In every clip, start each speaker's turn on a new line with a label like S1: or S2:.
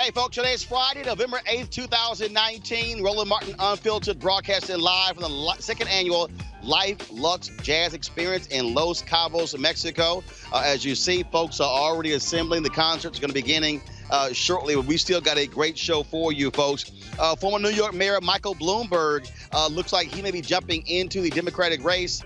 S1: Hey, folks, today is Friday, November 8th, 2019. Roland Martin Unfiltered, broadcasting live from the second annual Luxe Jazz Experience in Los Cabos, Mexico. As you see, folks are already assembling. The concert's going to be beginning shortly, but we still got a great show for you, folks. Former New York Mayor Michael Bloomberg looks like he may be jumping into the Democratic race.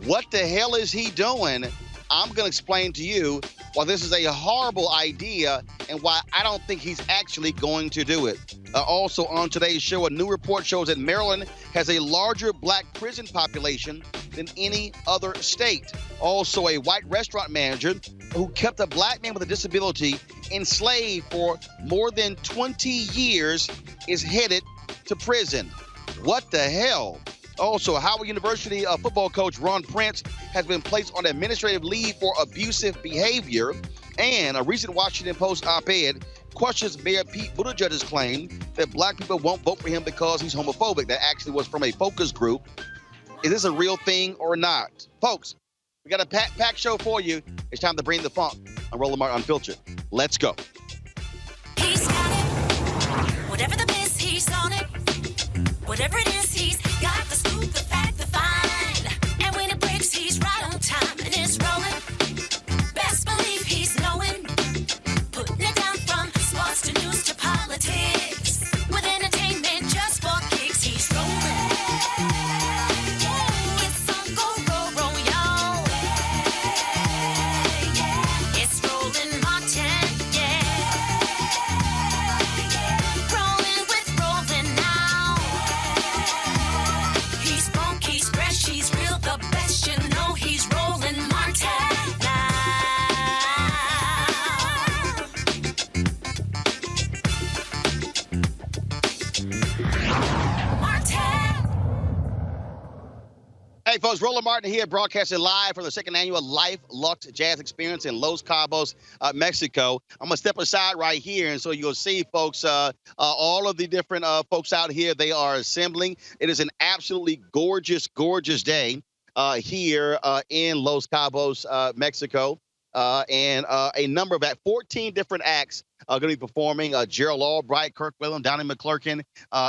S1: What the hell is he doing? I'm going to explain to you why this is a horrible idea and why I don't think he's actually going to do it. Also on today's show, a new report shows that Maryland has a larger black prison population than any other state. Also, a white restaurant manager who kept a black man with a disability enslaved for more than 20 years is headed to prison. What the hell? Also, Howard University football coach Ron Prince has been placed on administrative leave for abusive behavior. And a recent Washington Post op-ed questions Mayor Pete Buttigieg's claim that black people won't vote for him because he's homophobic. That actually was from a focus group. Is this a real thing or not? Folks, we got a packed show for you. It's time to bring the funk on Roland Martin Unfiltered. Let's go.
S2: He's got it. Whatever the miss, he's on it. Whatever it is, he's got the scoop, the fact, the find. And when it breaks, he's right on time and it's rolling. Best believe he's knowing. Putting it down from sports to news to politics. With entertainment just for kicks, he's rolling. It's on go, y'all. It's Roland Martin, Rolling with Roland now. He's funky, he's fresh, he's real, the best, you know he's Roland Martin now. Martin.
S1: Hey, folks, Roland Martin here, broadcasting live from the second annual Luxe Jazz Experience in Los Cabos, Mexico. I'm going to step aside right here, and so you'll see, folks, all of the different folks out here, they are assembling. It is an absolutely gorgeous, gorgeous day here in Los Cabos, Mexico. And a number of 14 different acts are going to be performing. Gerald Albright, Kirk Whalum, Donnie McClurkin,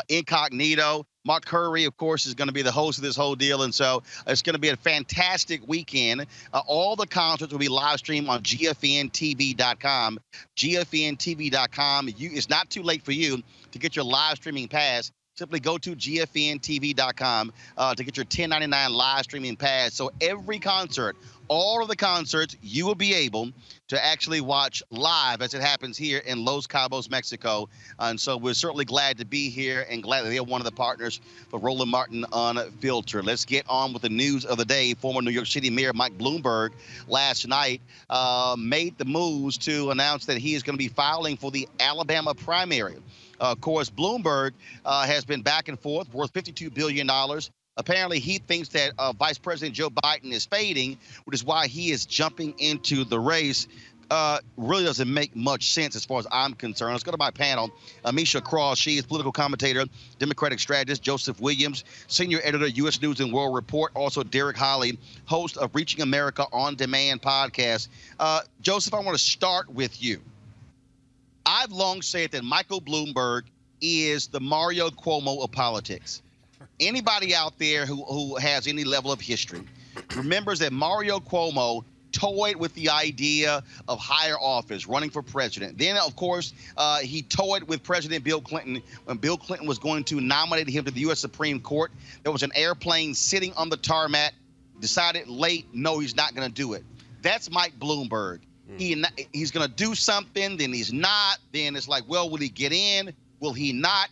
S1: Incognito. Mark Curry, of course, is going to be the host of this whole deal. And so it's going to be a fantastic weekend. All the concerts will be live streamed on GFNTV.com. GFNTV.com. It's not too late for you to get your live streaming pass. Simply go to GFNTV.com to get your $10.99 live streaming pass. So every concert, all of the concerts, you will be able to actually watch live as it happens here in Los Cabos, Mexico. And so we're certainly glad to be here and glad that they're one of the partners for Roland Martin Unfiltered. Let's get on with the news of the day. Former New York City Mayor Mike Bloomberg last night made the moves to announce that he is going to be filing for the Alabama primary. Of course, Bloomberg has been back and forth, worth $52 billion. Apparently, he thinks that Vice President Joe Biden is fading, which is why he is jumping into the race. Really doesn't make much sense as far as I'm concerned. Let's go to my panel. Misha Cross, she is political commentator, Democratic strategist. Joseph Williams, senior editor, U.S. News and World Report. Also, Derek Holley, host of Reaching America On Demand podcast. Joseph, I want to start with you. I've long said that Michael Bloomberg is the Mario Cuomo of politics. Anybody out there who has any level of history remembers that Mario Cuomo toyed with the idea of higher office, running for president. Then, of course, he toyed with President Bill Clinton when Bill Clinton was going to nominate him to the U.S. Supreme Court. There was an airplane sitting on the tarmac, decided late, no, he's not going to do it. That's Mike Bloomberg. He's going to do something, then he's not. Then it's like, well, will he get in? Will he not?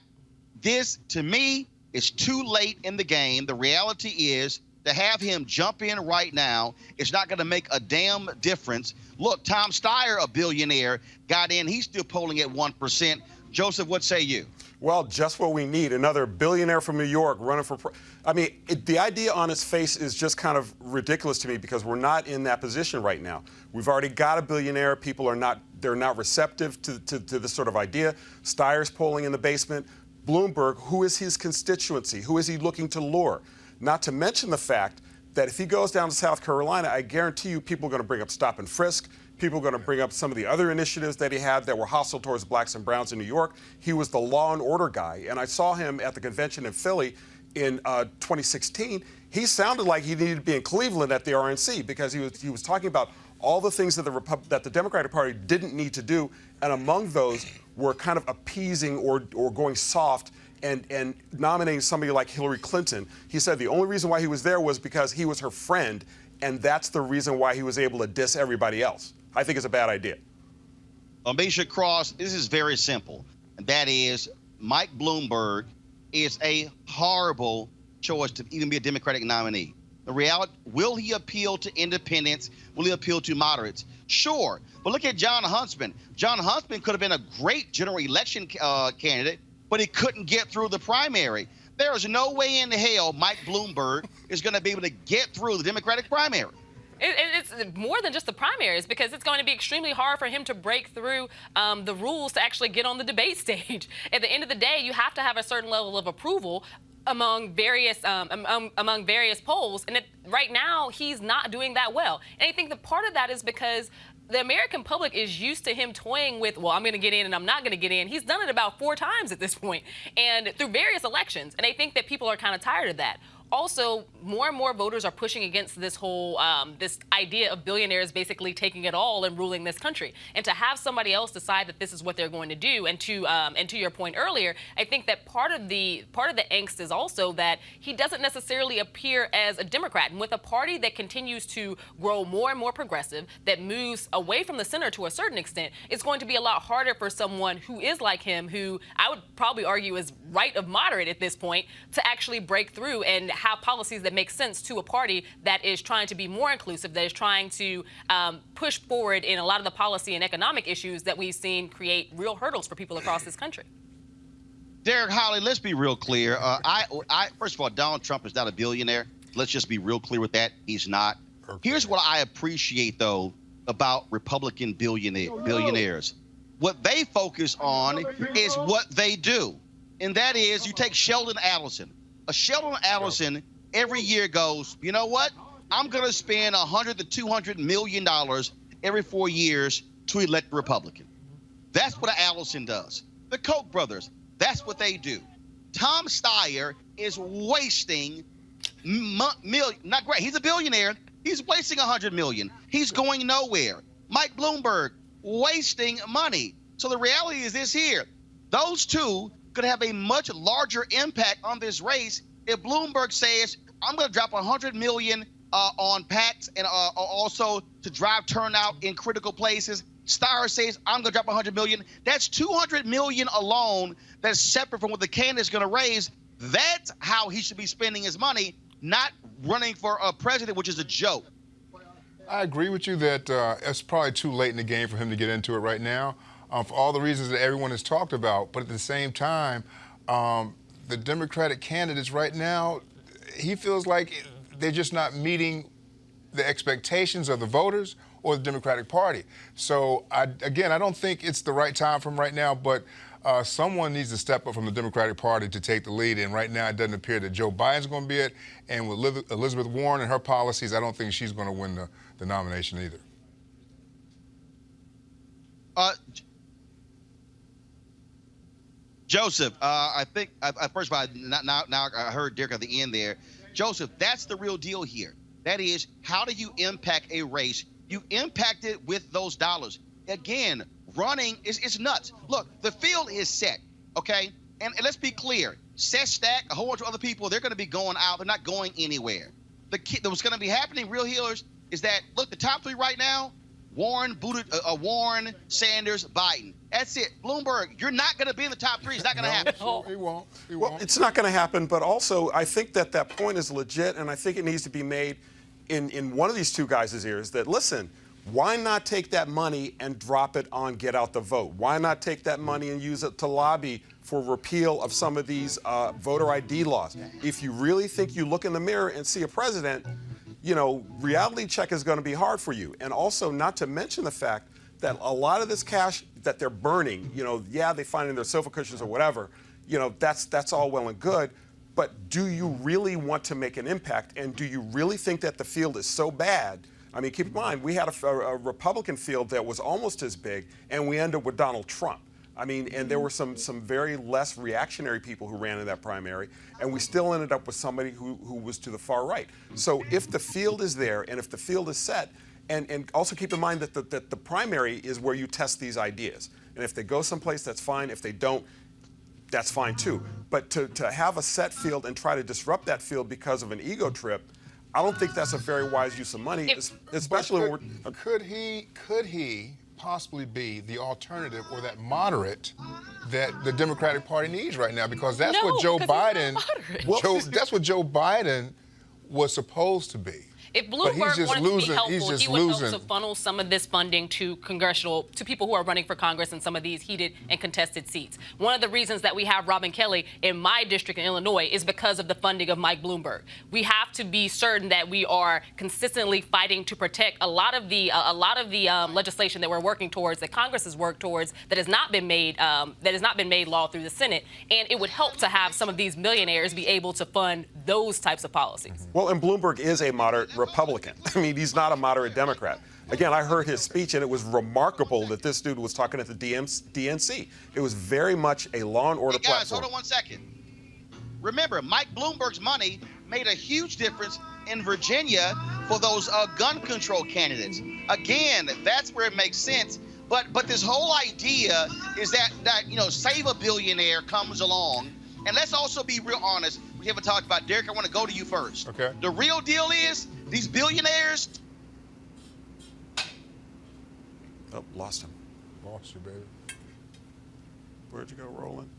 S1: This, to me, is too late in the game. The reality is to have him jump in right now, it's not going to make a damn difference. Look, Tom Steyer, a billionaire, got in. He's still polling at 1%. Joseph, what say you?
S3: Well, just what we need. Another billionaire from New York running for the idea on its face is just kind of ridiculous to me because we're not in that position right now. We've already got a billionaire. People are not receptive to this sort of idea. Steyer's polling in the basement. Bloomberg, who is his constituency? Who is he looking to lure? Not to mention the fact that if he goes down to South Carolina, I guarantee you people are going to bring up stop and frisk. People are going to bring up some of the other initiatives that he had that were hostile towards blacks and browns in New York. He was the law and order guy. And I saw him at the convention in Philly in 2016. He sounded like he needed to be in Cleveland at the RNC because he was talking about all the things that the Democratic Party didn't need to do. And among those were kind of appeasing or going soft and nominating somebody like Hillary Clinton. He said the only reason why he was there was because he was her friend, and that's the reason why he was able to diss everybody else. I think it's a bad idea.
S1: Amisha Cross, this is very simple, and that is Mike Bloomberg is a horrible choice to even be a Democratic nominee. The reality, will he appeal to independents? Will he appeal to moderates? Sure, but look at John Huntsman. John Huntsman could have been a great general election candidate, but he couldn't get through the primary. There is no way in hell Mike Bloomberg is going to be able to get through the Democratic primary.
S4: It's more than just the primaries, because it's going to be extremely hard for him to break through the rules to actually get on the debate stage. At the end of the day, you have to have a certain level of approval among various polls, and right now he's not doing that well. And I think that part of that is because the American public is used to him toying with, well, I'm going to get in and I'm not going to get in. He's done it about 4 times at this point, and through various elections. And I think that people are kind of tired of that. Also, more and more voters are pushing against this whole this idea of billionaires basically taking it all and ruling this country. And to have somebody else decide that this is what they're going to do, and to your point earlier, I think that part of the angst is also that he doesn't necessarily appear as a Democrat. And with a party that continues to grow more and more progressive, that moves away from the center to a certain extent, it's going to be a lot harder for someone who is like him, who I would probably argue is right of moderate at this point, to actually break through and have policies that make sense to a party that is trying to be more inclusive, that is trying to push forward in a lot of the policy and economic issues that we've seen create real hurdles for people across this country.
S1: Derek Holly, let's be real clear. First of all, Donald Trump is not a billionaire. Let's just be real clear with that. He's not. Perfect. Here's what I appreciate, though, about Republican billionaires. What they focus on is what they do. And that is, you take Sheldon Adelson. Sheldon Adelson every year goes, you know what? I'm going to spend $100 to $200 million every 4 years to elect a Republican. That's what Adelson does. The Koch brothers, that's what they do. Tom Steyer is wasting not great. He's a billionaire. He's wasting $100 million. He's going nowhere. Mike Bloomberg, wasting money. So the reality is this here. Those two could have a much larger impact on this race if Bloomberg says, I'm going to drop $100 million on PACs and also to drive turnout in critical places. Steyer says, I'm going to drop $100 million. That's $200 million alone that's separate from what the candidate's going to raise. That's how he should be spending his money, not running for a president, which is a joke.
S5: I agree with you that it's probably too late in the game for him to get into it right now. For all the reasons that everyone has talked about. But at the same time, the Democratic candidates right now, he feels like they're just not meeting the expectations of the voters or the Democratic Party. So, again, I don't think it's the right time for him right now, but someone needs to step up from the Democratic Party to take the lead. And right now, it doesn't appear that Joe Biden's going to be it. And with Elizabeth Warren and her policies, I don't think she's going to win the nomination either.
S1: Joseph, I think, first of all, now I heard Derek at the end there. Joseph, that's the real deal here. That is, how do you impact a race? You impact it with those dollars. Again, running is nuts. Look, the field is set, okay? And let's be clear. Seth Stack, a whole bunch of other people, they're going to be going out. They're not going anywhere. What's going to be happening, real healers, is that, look, the top 3 right now, Warren, Sanders, Biden. That's it. Bloomberg, you're not going to be in the top 3. It's not going to happen.
S5: He won't.
S3: Well, it's not going to happen, but also I think that point is legit, and I think it needs to be made in one of these two guys' ears that, listen, why not take that money and drop it on Get Out the Vote? Why not take that money and use it to lobby for repeal of some of these voter ID laws? If you really think you look in the mirror and see a president, you know, reality check is going to be hard for you. And also, not to mention the fact that a lot of this cash that they're burning, you know, yeah, they find in their sofa cushions or whatever, you know, that's all well and good. But do you really want to make an impact? And do you really think that the field is so bad? I mean, keep in mind, we had a Republican field that was almost as big, and we ended up with Donald Trump. I mean, and there were some very less reactionary people who ran in that primary, and we still ended up with somebody who was to the far right. So if the field is there, and if the field is set, and also keep in mind that the primary is where you test these ideas. And if they go someplace, that's fine. If they don't, that's fine too. But to have a set field and try to disrupt that field because of an ego trip, I don't think that's a very wise use of money, especially when we're...
S5: Could he possibly be the alternative or that moderate that the Democratic Party needs right now? Because that's what Joe Biden... that's what Joe Biden was supposed to be.
S4: If Bloomberg wanted to be helpful, he would help to funnel some of this funding to people who are running for Congress in some of these heated and contested seats. One of the reasons that we have Robin Kelly in my district in Illinois is because of the funding of Mike Bloomberg. We have to be certain that we are consistently fighting to protect a lot of the legislation that we're working towards, that Congress has worked towards, that has not been made law through the Senate. And it would help to have some of these millionaires be able to fund those types of policies.
S3: Well, and Bloomberg is a moderate Republican. I mean, he's not a moderate Democrat. Again, I heard his speech, and it was remarkable that this dude was talking at the DNC. It was very much a law and order
S1: hey guys,
S3: platform.
S1: Hold on one second. Remember, Mike Bloomberg's money made a huge difference in Virginia for those gun control candidates. Again, that's where it makes sense. But this whole idea is that Save a Billionaire comes along. And let's also be real honest. We haven't talked about Derek. I want to go to you first.
S5: Okay.
S1: The real deal is these billionaires.
S3: Oh, lost him.
S5: Lost you, baby.
S3: Where'd you go, Roland?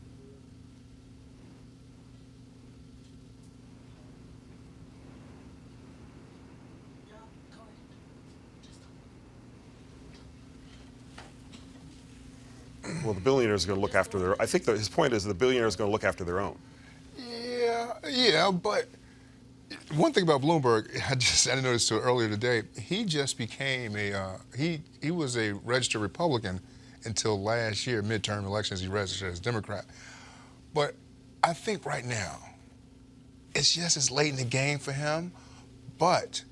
S3: Well, the billionaires are going to look after their. I think his point is the billionaires are going to look after their own.
S5: Yeah, but one thing about Bloomberg, I didn't notice till earlier today. He just became he was a registered Republican until last year, midterm elections. He registered as Democrat. But I think right now, it's just as late in the game for him. But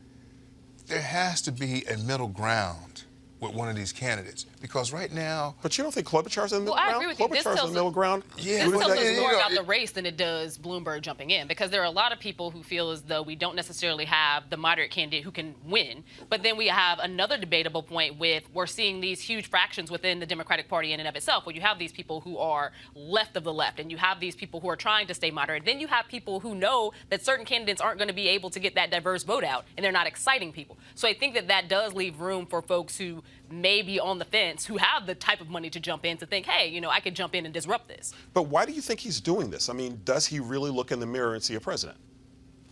S5: there has to be a middle ground with one of these candidates, because right now...
S3: But you don't think Klobuchar's in the middle ground?
S4: I agree with you. This
S3: Klobuchar's in the middle ground?
S4: Yeah, this tells us more about the race than it does Bloomberg jumping in, because there are a lot of people who feel as though we don't necessarily have the moderate candidate who can win. But then we have another debatable point with we're seeing these huge fractions within the Democratic Party in and of itself, where you have these people who are left of the left, and you have these people who are trying to stay moderate. Then you have people who know that certain candidates aren't going to be able to get that diverse vote out, and they're not exciting people. So I think that does leave room for folks who may be on the fence, who have the type of money to jump in to think, hey, I could jump in and disrupt this.
S3: But why do you think he's doing this? I mean, does he really look in the mirror and see a president?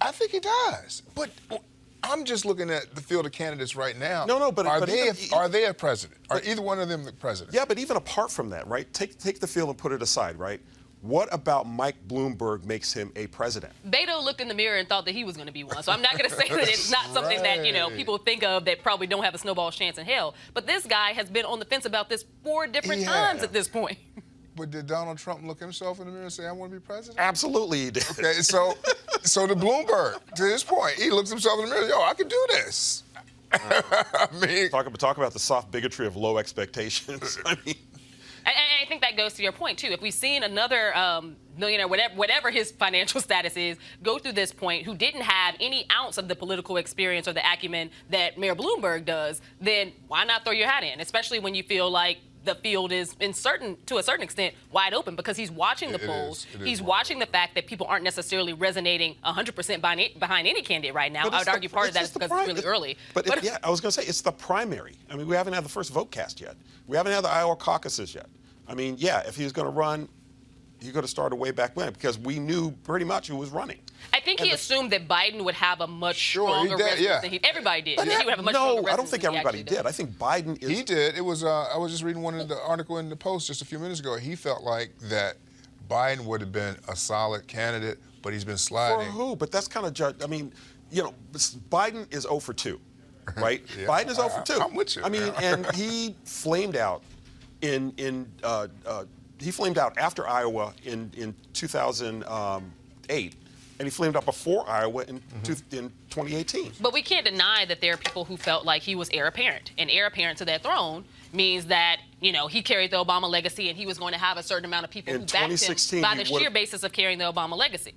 S5: I think he does. But I'm just looking at the field of candidates right now.
S3: No, but
S5: are they a president? Are either one of them the president?
S3: Yeah, but even apart from that, right? Take the field and put it aside, right? What about Mike Bloomberg makes him a president?
S4: Beto looked in the mirror and thought that he was going to be one. So I'm not going to say that it's not something that, people think of that probably don't have a snowball's chance in hell. But this guy has been on the fence about this 4 different times at this point.
S5: But did Donald Trump look himself in the mirror and say, I want to be president?
S3: Absolutely he did.
S5: Okay, so to Bloomberg, to this point, he looks himself in the mirror, yo, I can do this. I mean...
S3: Talk about the soft bigotry of low expectations. I mean...
S4: And I think that goes to your point, too. If we've seen another millionaire, whatever his financial status is, go through this point who didn't have any ounce of the political experience or the acumen that Mayor Bloomberg does, then why not throw your hat in, especially when you feel like the field is to a certain extent wide open, because he's watching the polls. He's watching the fact that people aren't necessarily resonating 100% behind any candidate right now. I would argue part of that is because it's really early.
S3: But I was going to say, it's the primary. I mean, we haven't had the first vote cast yet. We haven't had the Iowa caucuses yet. I mean, yeah, if he was going to run, he could have started way back when, because we knew pretty much who was running.
S4: I think he assumed that Biden would have a much stronger resume than everybody did. He would have a much stronger resume
S3: I don't think everybody did. I think Biden is...
S5: He did. It was, I was just reading one of the article in the Post just a few minutes ago. He felt like that Biden would have been a solid candidate, but he's been sliding.
S3: For who? But that's kind of, I mean, Biden is 0 for 2, right?
S5: Yeah,
S3: Biden is 0 for 2.
S5: I'm with you.
S3: I mean, and he flamed out he flamed out after Iowa in 2008, and he flamed out before Iowa in 2018.
S4: But we can't deny that there are people who felt like he was heir apparent. And heir apparent to that throne means that, you know, he carried the Obama legacy and he was going to have a certain amount of people who backed him by the sheer basis of carrying the Obama legacy.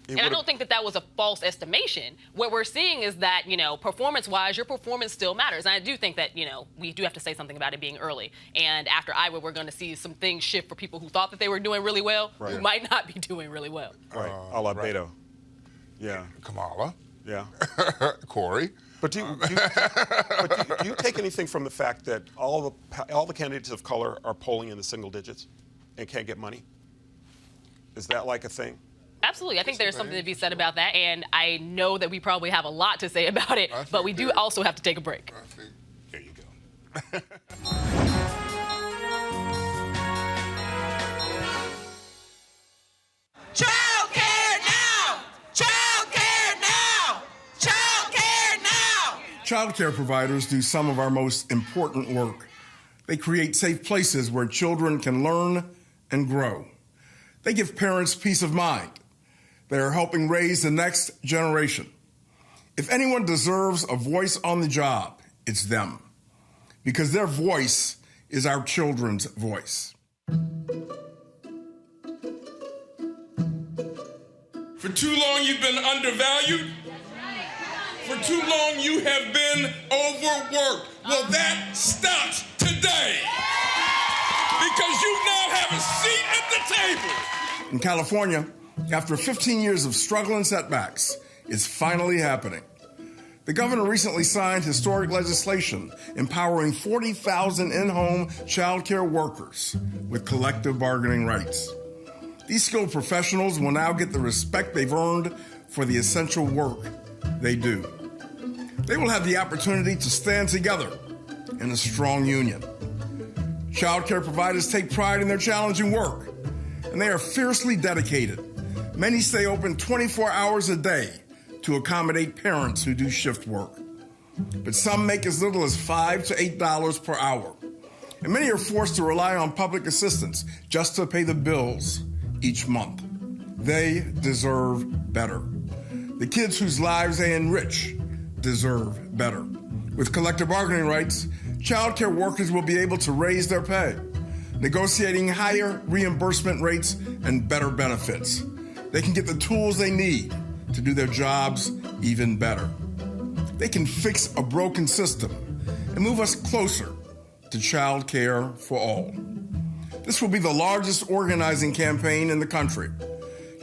S4: And I don't think that that was a false estimation. What we're seeing is that, you know, performance-wise, your performance still matters. And I do think that, you know, we do have to say something about it being early. And after Iowa, we're going to see some things shift for people who thought that they were doing really well, who might not be doing really well.
S3: Right, a la Beto. Yeah.
S5: Kamala.
S3: Yeah.
S5: Corey.
S3: But do you take anything from the fact that all the candidates of color are polling in the single digits and can't get money? Is that like a thing?
S4: Absolutely. I think there's something to be said about that, and I know that we probably have a lot to say about it, but we do also have to take a break.
S5: There you go.
S6: Childcare now! Childcare now! Childcare now!
S7: Childcare providers do some of our most important work. They create safe places where children can learn and grow. They give parents peace of mind. They are helping raise the next generation. If anyone deserves a voice on the job, it's them. Because their voice is our children's voice.
S8: For too long you've been undervalued. For too long you have been overworked. Well, that stops today. Because you now have a seat at the table.
S7: In California, after 15 years of struggle and setbacks, it's finally happening. The governor recently signed historic legislation empowering 40,000 in-home child care workers with collective bargaining rights. These skilled professionals will now get the respect they've earned for the essential work they do. They will have the opportunity to stand together in a strong union. Child care providers take pride in their challenging work, and they are fiercely dedicated. Many stay open 24 hours a day to accommodate parents who do shift work. But some make as little as $5 to $8 per hour. And many are forced to rely on public assistance just to pay the bills each month. They deserve better. The kids whose lives they enrich deserve better. With collective bargaining rights, child care workers will be able to raise their pay, negotiating higher reimbursement rates and better benefits. They can get the tools they need to do their jobs even better. They can fix a broken system and move us closer to child care for all. This will be the largest organizing campaign in the country.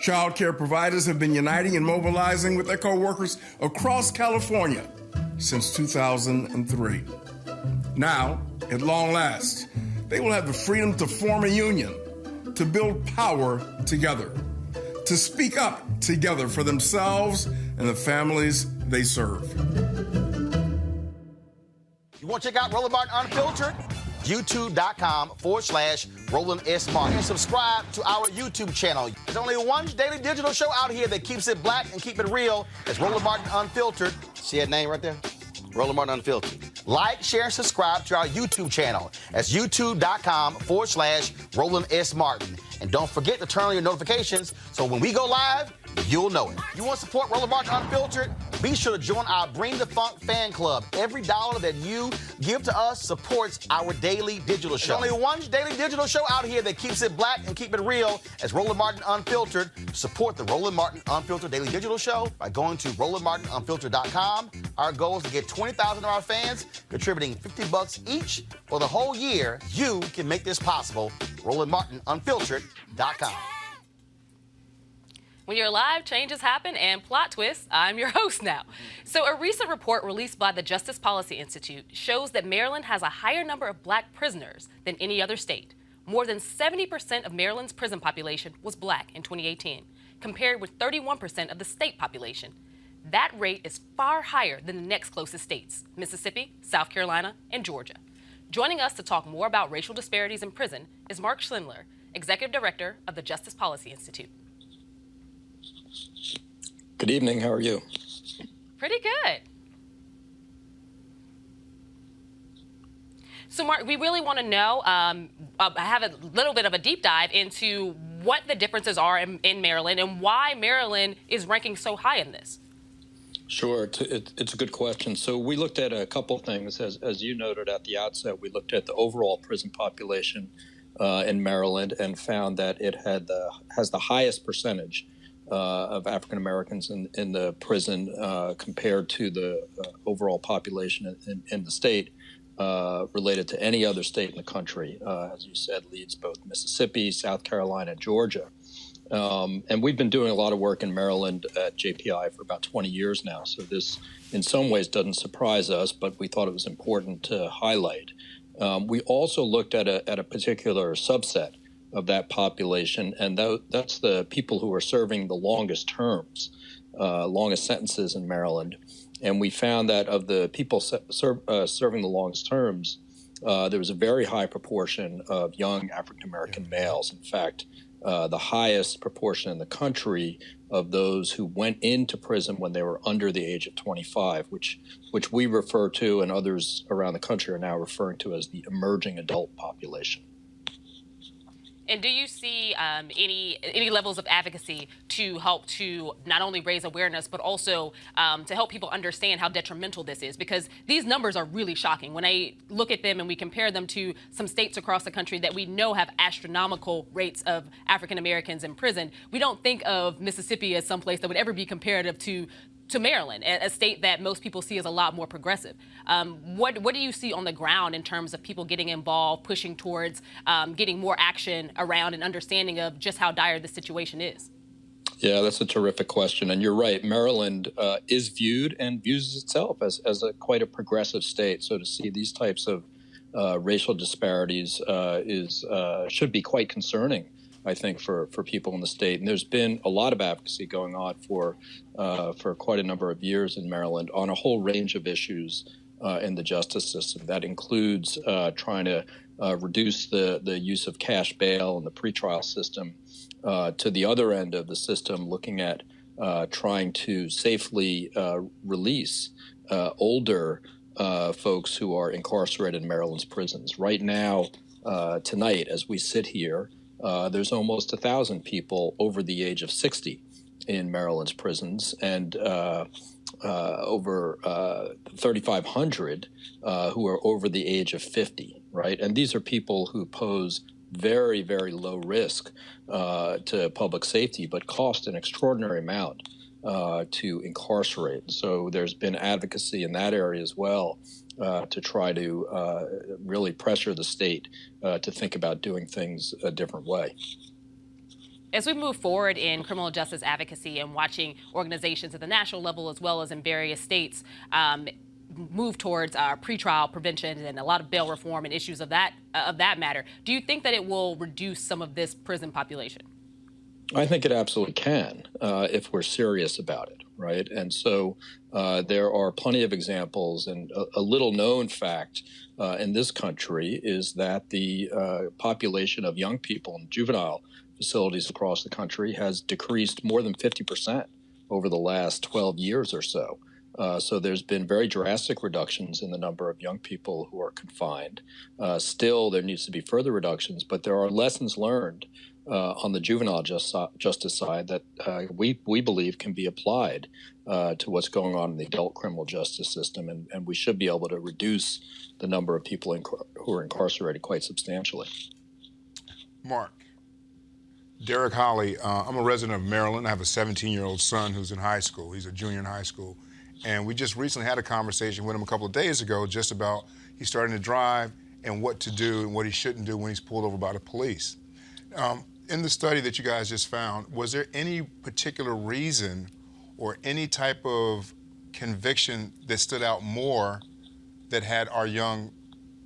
S7: Child care providers have been uniting and mobilizing with their co-workers across California since 2003. Now, at long last, they will have the freedom to form a union, to build power together, to speak up together for themselves and the families they serve.
S1: You want to check out Roland Martin Unfiltered? YouTube.com/Roland S. Martin. And subscribe to our YouTube channel. There's only one daily digital show out here that keeps it black and keep it real. It's Roland Martin Unfiltered. See that name right there? Roland Martin Unfiltered. Like, share, and subscribe to our YouTube channel. That's YouTube.com/Roland S. Martin. And don't forget to turn on your notifications so when we go live, you'll know it. You want to support Roland Martin Unfiltered? Be sure to join our Bring the Funk fan club. Every dollar that you give to us supports our daily digital show. There's only one daily digital show out here that keeps it black and keep it real. It's Roland Martin Unfiltered. Support the Roland Martin Unfiltered daily digital show by going to RolandMartinUnfiltered.com. Our goal is to get 20,000 of our fans contributing $50 each for the whole year. You can make this possible. RolandMartinUnfiltered.com.
S4: When you're live, changes happen and plot twists. I'm your host now. So a recent report released by the Justice Policy Institute shows that Maryland has a higher number of black prisoners than any other state. More than 70% of Maryland's prison population was black in 2018, compared with 31% of the state population. That rate is far higher than the next closest states, Mississippi, South Carolina, and Georgia. Joining us to talk more about racial disparities in prison is Mark Schindler, Executive Director of the Justice Policy Institute.
S9: Good evening. How are you?
S4: Pretty good. So, Mark, we really want to know, I have a little bit of a deep dive into what the differences are in Maryland and why Maryland is ranking so high in this.
S9: Sure, it's a good question. So we looked at a couple things. As you noted at the outset, we looked at the overall prison population in Maryland and found that it has the highest percentage of African Americans in the prison compared to the overall population in the state related to any other state in the country. As you said, leads both Mississippi, South Carolina, Georgia. And we've been doing a lot of work in Maryland at JPI for about 20 years now. So this, in some ways, doesn't surprise us, but we thought it was important to highlight. We also looked at a particular subset of that population, and that's the people who are serving the longest terms, longest sentences in Maryland. And we found that of the people serving the longest terms, there was a very high proportion of young African-American males. In fact, the highest proportion in the country of those who went into prison when they were under the age of 25, which we refer to and others around the country are now referring to as the emerging adult population.
S4: And do you see any levels of advocacy to help to not only raise awareness, but also to help people understand how detrimental this is? Because these numbers are really shocking. When I look at them and we compare them to some states across the country that we know have astronomical rates of African Americans in prison, we don't think of Mississippi as someplace that would ever be comparative to Maryland, a state that most people see as a lot more progressive. What do you see on the ground in terms of people getting involved, pushing towards getting more action around an understanding of just how dire the situation is?
S9: Yeah, that's a terrific question. And you're right. Maryland is viewed and views itself as quite a progressive state. So to see these types of racial disparities should be quite concerning, I think, for people in the state. And there's been a lot of advocacy going on for quite a number of years in Maryland on a whole range of issues in the justice system. That includes trying to reduce the use of cash bail in the pretrial system, to the other end of the system, looking at trying to safely release older folks who are incarcerated in Maryland's prisons. Right now, tonight, as we sit here, there's almost 1,000 people over the age of 60 in Maryland's prisons, and over 3,500 who are over the age of 50, right? And these are people who pose very, very low risk to public safety, but cost an extraordinary amount to incarcerate. So there's been advocacy in that area as well to try to really pressure the state to think about doing things a different way.
S4: As we move forward in criminal justice advocacy and watching organizations at the national level as well as in various states move towards pretrial prevention and a lot of bail reform and issues of that matter, do you think that it will reduce some of this prison population?
S9: I think it absolutely can if we're serious about it, right? And so there are plenty of examples, and a little known fact in this country is that the population of young people in juvenile facilities across the country has decreased more than 50% over the last 12 years or so. So there's been very drastic reductions in the number of young people who are confined. Still, there needs to be further reductions, but there are lessons learned on the juvenile justice side that we believe can be applied to what's going on in the adult criminal justice system, and we should be able to reduce the number of people who are incarcerated quite substantially.
S5: Mark, Derek Holly, I'm a resident of Maryland. I have a 17-year-old son who's in high school. He's a junior in high school. And we just recently had a conversation with him a couple of days ago just about he's starting to drive and what to do and what he shouldn't do when he's pulled over by the police. In the study that you guys just found, was there any particular reason or any type of conviction that stood out more that had our young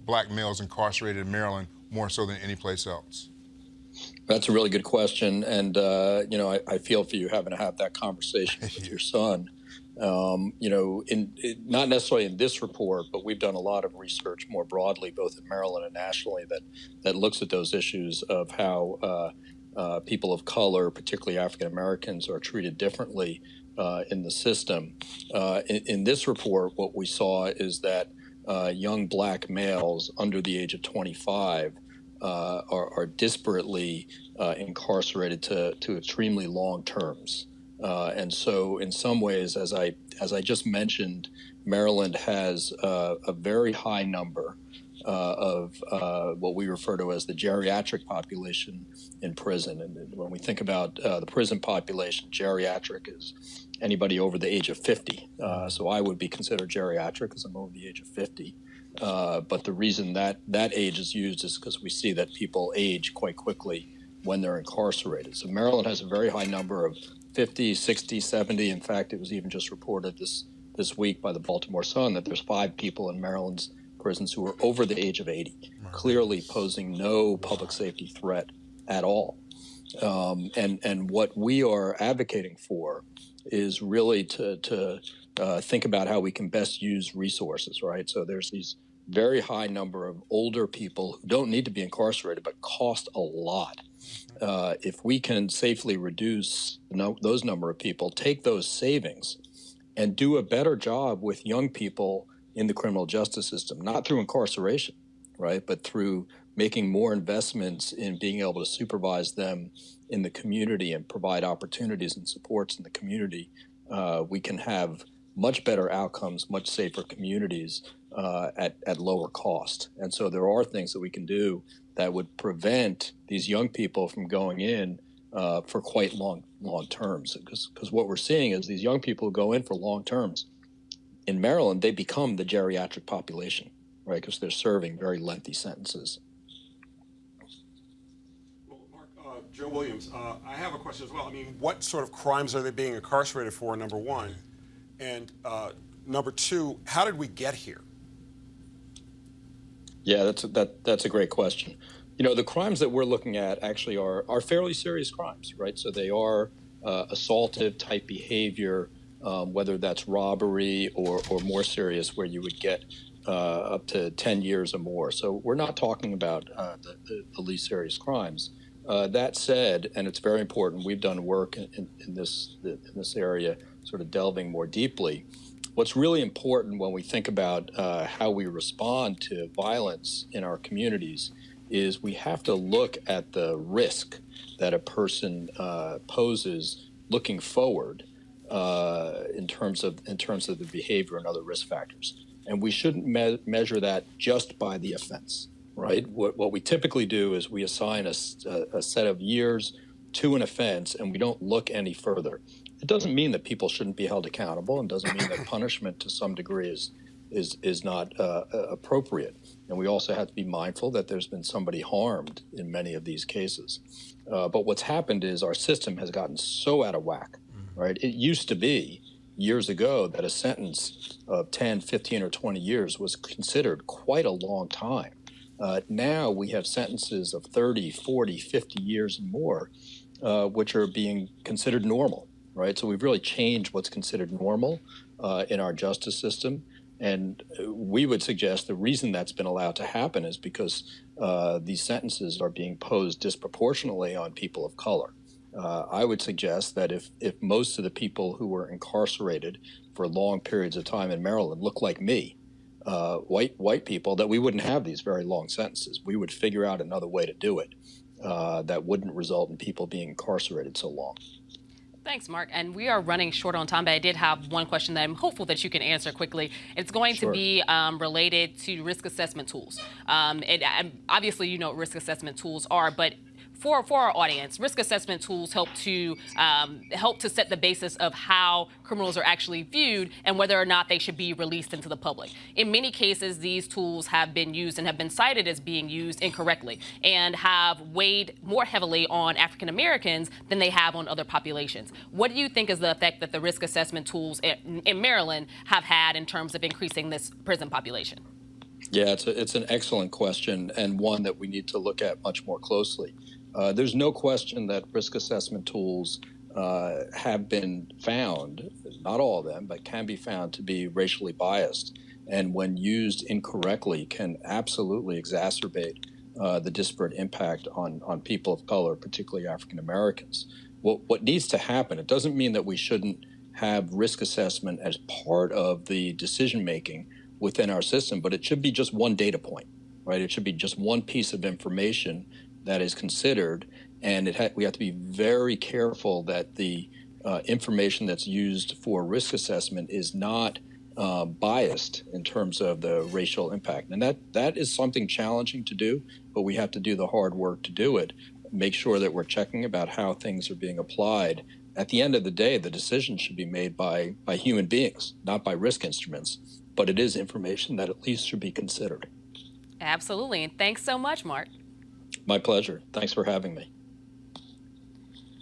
S5: black males incarcerated in Maryland more so than any place else?
S9: That's a really good question, and I feel for you having to have that conversation with your son. Not necessarily in this report, but we've done a lot of research more broadly, both in Maryland and nationally, that looks at those issues of how people of color, particularly African Americans, are treated differently in the system. In this report, what we saw is that young black males under the age of 25 are disparately incarcerated to extremely long terms. And so in some ways, as I just mentioned, Maryland has a very high number of what we refer to as the geriatric population in prison. And when we think about the prison population, geriatric is anybody over the age of 50. So I would be considered geriatric because I'm over the age of 50. But the reason that age is used is because we see that people age quite quickly when they're incarcerated. So Maryland has a very high number of 50, 60, 70. In fact, it was even just reported this week by the Baltimore Sun that there's 5 people in Maryland's prisons who are over the age of 80, clearly posing no public safety threat at all. And what we are advocating for is really to think about how we can best use resources, right? So there's these very high number of older people who don't need to be incarcerated but cost a lot. If we can safely reduce those number of people, take those savings and do a better job with young people in the criminal justice system, not through incarceration, right, but through making more investments in being able to supervise them in the community and provide opportunities and supports in the community, we can have much better outcomes, much safer communities at lower cost. And so there are things that we can do that would prevent these young people from going in for quite long terms. Because what we're seeing is these young people who go in for long terms, in Maryland, they become the geriatric population, right, because they're serving very lengthy sentences.
S3: Well, Mark, Joe Williams, I have a question as well. I mean, what sort of crimes are they being incarcerated for, number one? And number two, how did we get here? Yeah,
S9: that's a great question. You know, the crimes that we're looking at actually are fairly serious crimes, right? So they are assaultive type behavior, whether that's robbery or more serious, where you would get up to 10 years or more. So we're not talking about the least serious crimes. That said, and it's very important, we've done work in this area, sort of delving more deeply. What's really important when we think about how we respond to violence in our communities is we have to look at the risk that a person poses looking forward in terms of the behavior and other risk factors. And we shouldn't measure that just by the offense, right? What we typically do is we assign a set of years to an offense and we don't look any further. It doesn't mean that people shouldn't be held accountable and doesn't mean that punishment to some degree is not appropriate. And we also have to be mindful that there's been somebody harmed in many of these cases. But what's happened is our system has gotten so out of whack, right? It used to be years ago that a sentence of 10, 15, or 20 years was considered quite a long time. Now we have sentences of 30, 40, 50 years and more, which are being considered normal, right? So we've really changed what's considered normal in our justice system. And we would suggest the reason that's been allowed to happen is because these sentences are being posed disproportionately on people of color. I would suggest that if most of the people who were incarcerated for long periods of time in Maryland look like me, white people, that we wouldn't have these very long sentences. We would figure out another way to do it that wouldn't result in people being incarcerated so long.
S4: Thanks, Mark. And we are running short on time, but I did have one question that I'm hopeful that you can answer quickly. It's going to be related to risk assessment tools. Obviously, you know what risk assessment tools are, but for our audience, risk assessment tools help to set the basis of how criminals are actually viewed and whether or not they should be released into the public. In many cases, these tools have been used and have been cited as being used incorrectly and have weighed more heavily on African Americans than they have on other populations. What do you think is the effect that the risk assessment tools in Maryland have had in terms of increasing this prison population?
S9: Yeah, it's an excellent question and one that we need to look at much more closely. There's no question that risk assessment tools have been found, not all of them, but can be found to be racially biased, and when used incorrectly can absolutely exacerbate the disparate impact on people of color, particularly African Americans. What needs to happen, it doesn't mean that we shouldn't have risk assessment as part of the decision making within our system, but it should be just one data point, right? It should be just one piece of information that is considered, And we have to be very careful that the information that's used for risk assessment is not biased in terms of the racial impact. And that is something challenging to do, but we have to do the hard work to do it. Make sure that we're checking about how things are being applied. At the end of the day, the decision should be made by human beings, not by risk instruments. But it is information that at least should be considered.
S4: Absolutely. And thanks so much, Mark.
S9: My pleasure. Thanks for having me.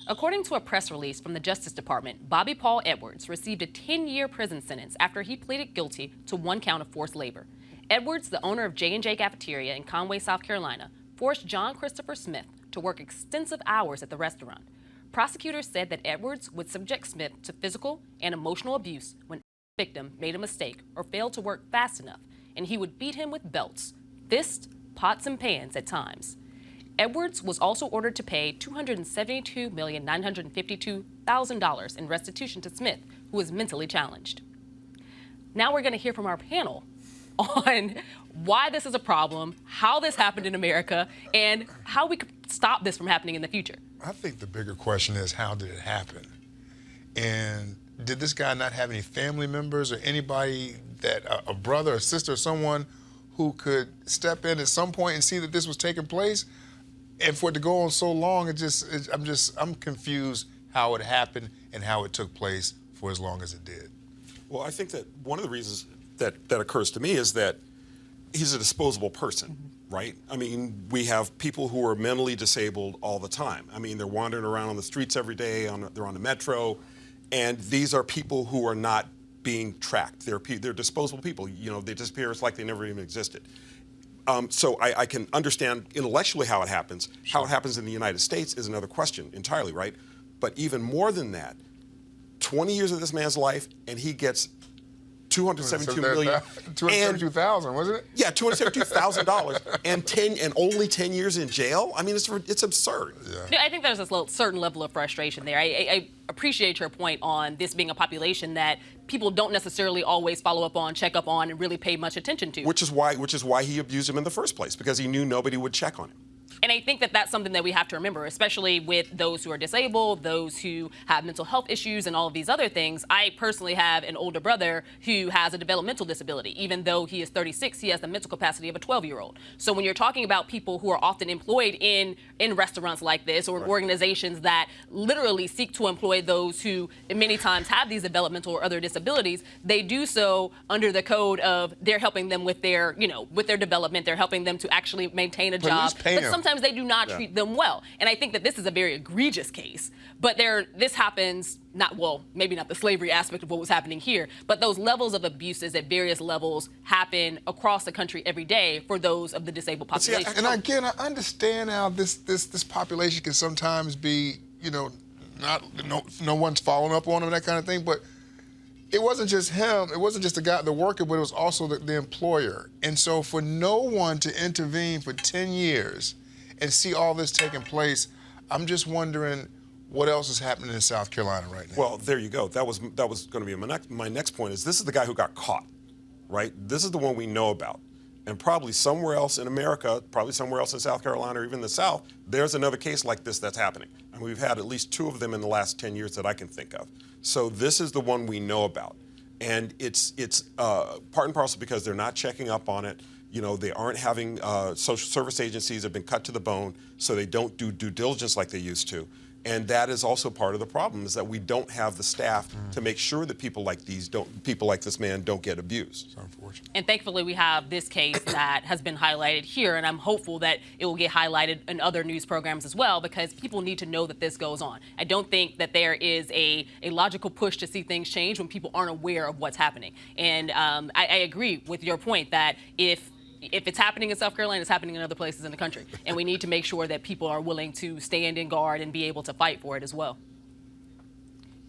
S4: According to a press release from the Justice Department, Bobby Paul Edwards received a 10-year prison sentence after he pleaded guilty to 1 count of forced labor. Edwards, the owner of J&J Cafeteria in Conway, South Carolina, forced John Christopher Smith to work extensive hours at the restaurant. Prosecutors said that Edwards would subject Smith to physical and emotional abuse when the victim made a mistake or failed to work fast enough, and he would beat him with belts, fists, pots, and pans at times. Edwards was also ordered to pay $272,952,000 in restitution to Smith, who is mentally challenged. Now we're going to hear from our panel on why this is a problem, how this happened in America, and how we could stop this from happening in the future.
S5: I think the bigger question is, how did it happen? And did this guy not have any family members or anybody that, a brother, a sister, someone who could step in at some point and see that this was taking place? And for it to go on so long, I'm confused how it happened and how it took place for as long as it did.
S3: Well, I think that one of the reasons that occurs to me is that he's a disposable person, right? I mean, we have people who are mentally disabled all the time. I mean, they're wandering around on the streets every day, they're on the metro, and these are people who are not being tracked. They're disposable people. You know, they disappear. It's like they never even existed. So I can understand intellectually how it happens. How it happens in the United States is another question entirely, right? But even more than that, 20 years of this man's life, and he gets $272 million.
S5: $272,000, wasn't it?
S3: Yeah, $272,000 and only 10 years in jail. I mean, it's absurd.
S4: Yeah. I think there's a certain level of frustration there. I appreciate your point on this being a population that people don't necessarily always follow up on, check up on, and really pay much attention to.
S3: Which is why he abused him in the first place, because he knew nobody would check on him.
S4: And I think that that's something that we have to remember, especially with those who are disabled, those who have mental health issues and all of these other things. I personally have an older brother who has a developmental disability. Even though he is 36, he has the mental capacity of a 12-year-old. So when you're talking about people who are often employed in restaurants like this, or organizations that literally seek to employ those who many times have these developmental or other disabilities, they do so under the code of they're helping them with their, with their development. They're helping them to actually maintain a job. But sometimes they do not treat them well. And I think that this is a very egregious case. But this happens, maybe not the slavery aspect of what was happening here, but those levels of abuses at various levels happen across the country every day for those of the disabled population.
S5: And again, I understand how this population can sometimes be, no one's following up on them, that kind of thing, but it wasn't just him, it wasn't just the worker, but it was also the employer. And so for no one to intervene for 10 years and see all this taking place, I'm just wondering what else is happening in South Carolina right now.
S3: Well, there you go. That was going to be my next point. Is this is the guy who got caught, right? This is the one we know about, and probably somewhere else in America, probably somewhere else in South Carolina or even the South, there's another case like this that's happening. And we've had at least 2 of them in the last 10 years that I can think of. So this is the one we know about, and it's part and parcel because they're not checking up on it. They aren't having social service agencies have been cut to the bone, so they don't do due diligence like they used to. And that is also part of the problem, is that we don't have the staff to make sure that people like this man don't get abused.
S5: It's unfortunate.
S4: And thankfully we have this case that has been highlighted here, and I'm hopeful that it will get highlighted in other news programs as well, because people need to know that this goes on. I don't think that there is a logical push to see things change when people aren't aware of what's happening. And I agree with your point that if it's happening in South Carolina, it's happening in other places in the country. And we need to make sure that people are willing to stand in guard and be able to fight for it as well.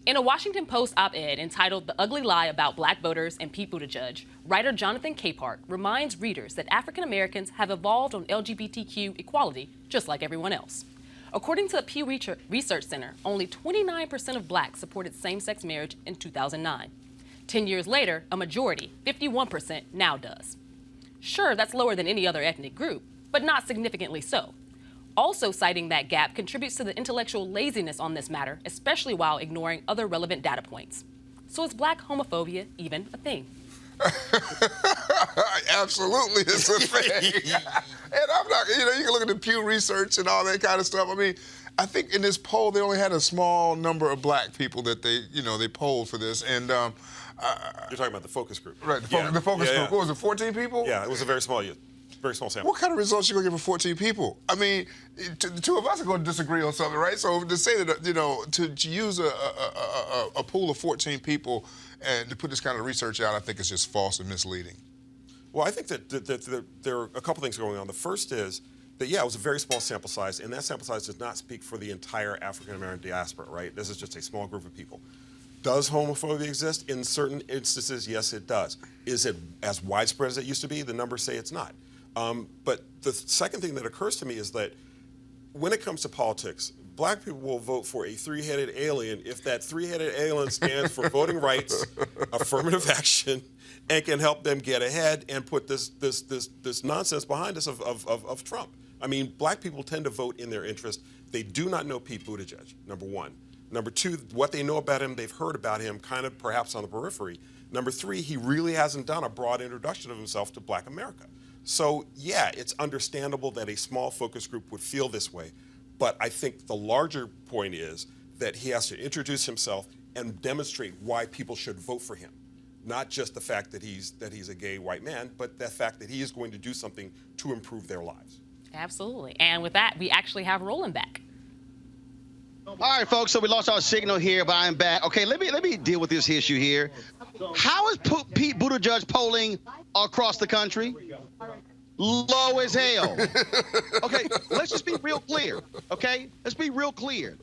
S4: In a Washington Post op-ed entitled "The Ugly Lie About Black Voters and Pete Buttigieg," writer Jonathan Capehart reminds readers that African Americans have evolved on LGBTQ equality just like everyone else. According to the Pew Research Center, only 29% of blacks supported same-sex marriage in 2009. 10 years later, a majority, 51%, now does. Sure, that's lower than any other ethnic group, but not significantly so. Also citing that gap contributes to the intellectual laziness on this matter, especially while ignoring other relevant data points. So is black homophobia even a thing?
S5: Absolutely, it's a thing. And I'm not, you can look at the Pew Research and all that kind of stuff. I mean, I think in this poll, they only had a small number of black people that they polled for this. And
S3: you're talking about the focus group.
S5: Right, the focus group. What was it, 14 people?
S3: Yeah, it was a very small sample.
S5: What kind of results you gonna get for 14 people? I mean, the two of us are gonna disagree on something, right? So to say that, to use a pool of 14 people and to put this kind of research out, I think is just false and misleading.
S3: Well, I think that there are a couple things going on. The first is that, yeah, it was a very small sample size, and that sample size does not speak for the entire African-American diaspora, right? This is just a small group of people. Does homophobia exist? In certain instances, yes, it does. Is it as widespread as it used to be? The numbers say it's not. But the second thing that occurs to me is that when it comes to politics, black people will vote for a three-headed alien if that three-headed alien stands for voting rights, affirmative action, and can help them get ahead and put this nonsense behind us of Trump. I mean, black people tend to vote in their interest. They do not know Pete Buttigieg, number one. Number two, what they know about him, they've heard about him kind of perhaps on the periphery. Number three, he really hasn't done a broad introduction of himself to black America. So, yeah, it's understandable that a small focus group would feel this way. But I think the larger point is that he has to introduce himself and demonstrate why people should vote for him. Not just the fact that he's a gay white man, but the fact that he is going to do something to improve their lives.
S4: Absolutely. And with that, we actually have Roland back.
S1: All right, folks, so we lost our signal here, but I'm back. Okay, let me deal with this issue here. How is Pete Buttigieg polling across the country? Low as hell. Okay, let's just be real clear, okay? Let's be real clear.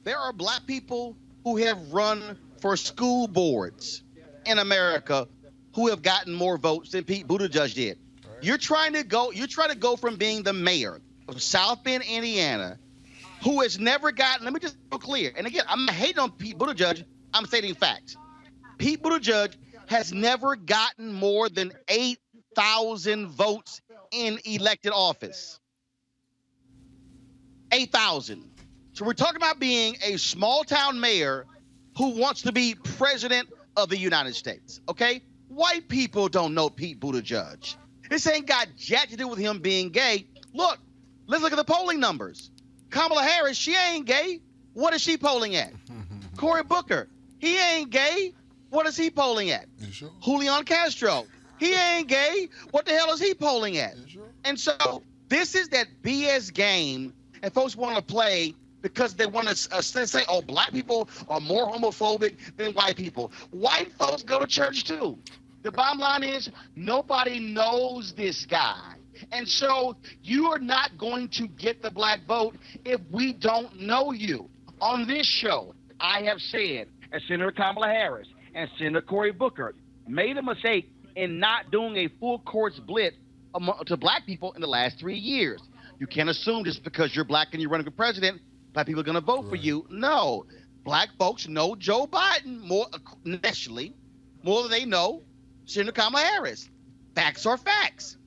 S1: There are black people who have run for school boards in America who have gotten more votes than Pete Buttigieg did. Right. You're trying to go from being the mayor of South Bend, Indiana, who has never gotten, let me just be clear. And again, I'm not hating on Pete Buttigieg, I'm stating facts. Pete Buttigieg has never gotten more than 8,000 votes in elected office. 8,000. So we're talking about being a small town mayor who wants to be president of the United States, okay? White people don't know Pete Buttigieg. This ain't got jack to do with him being gay. Look, let's look at the polling numbers. Kamala Harris, she ain't gay. What is she polling at? Cory Booker, he ain't gay. What is he polling at?
S5: You sure?
S1: Julian Castro, he ain't gay. What the hell is he polling at?
S5: You sure?
S1: And so this is that BS game, and folks want to play because they want to say, oh, black people are more homophobic than white people. White folks go to church too. The bottom line is nobody knows this guy. And so you are not going to get the black vote if we don't know you. On this show, I have said, as Senator Kamala Harris and Senator Cory Booker made a mistake in not doing a full court split to black people in the last 3 years. You can't assume just because you're black and you're running for president, black people are going to vote for you. No. Black folks know Joe Biden more nationally, more than they know Senator Kamala Harris. Facts are facts.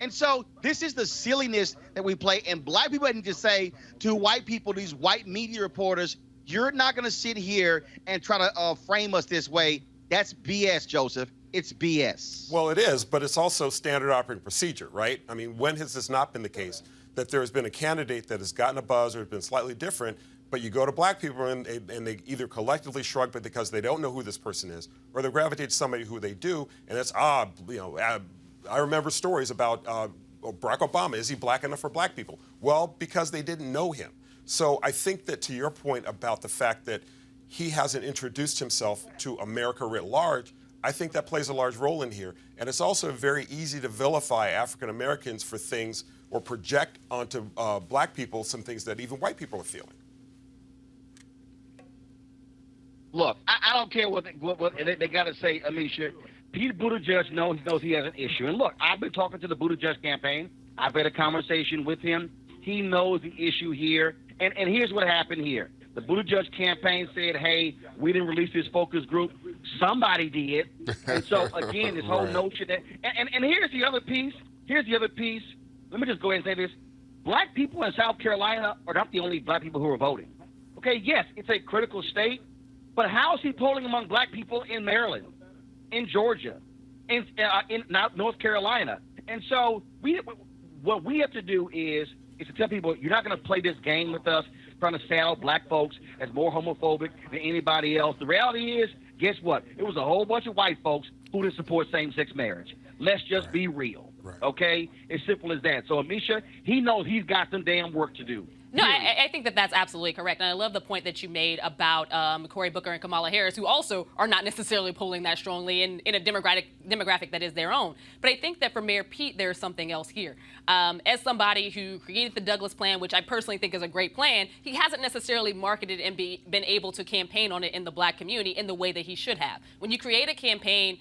S1: And so this is the silliness that we play. And black people need to say to white people, these white media reporters, you're not going to sit here and try to frame us this way. That's BS, Joseph. It's BS.
S3: Well, it is, but it's also standard operating procedure, right? I mean, when has this not been the case? That there has been a candidate that has gotten a buzz or has been slightly different, but you go to black people and they either collectively shrug but because they don't know who this person is, or they gravitate to somebody who they do, and it's, I remember stories about Barack Obama. Is he black enough for black people? Well, because they didn't know him. So I think that to your point about the fact that he hasn't introduced himself to America writ large, I think that plays a large role in here. And it's also very easy to vilify African Americans for things or project onto black people some things that even white people are feeling.
S10: Look, I don't care what they got to say, Alicia. Pete Buttigieg knows he has an issue. And look, I've been talking to the Buttigieg campaign. I've had a conversation with him. He knows the issue here. And here's what happened here. The Buttigieg campaign said, hey, we didn't release this focus group. Somebody did. And so, again, this whole notion that – and here's the other piece. Let me just go ahead and say this. black people in South Carolina are not the only black people who are voting. Okay, yes, it's a critical state, but how is he polling among black people in Maryland, in Georgia, in North Carolina? And so what we have to do is to tell people, you're not going to play this game with us, trying to saddle black folks as more homophobic than anybody else. The reality is, guess what? It was a whole bunch of white folks who didn't support same-sex marriage. Let's just be real, okay? As simple as that. So, Amisha, he knows he's got some damn work to do.
S4: No, I think that that's absolutely correct. And I love the point that you made about Cory Booker and Kamala Harris, who also are not necessarily polling that strongly in a demographic that is their own. But I think that for Mayor Pete, there's something else here. As somebody who created the Douglas plan, which I personally think is a great plan, he hasn't necessarily marketed and been able to campaign on it in the black community in the way that he should have. When you create a campaign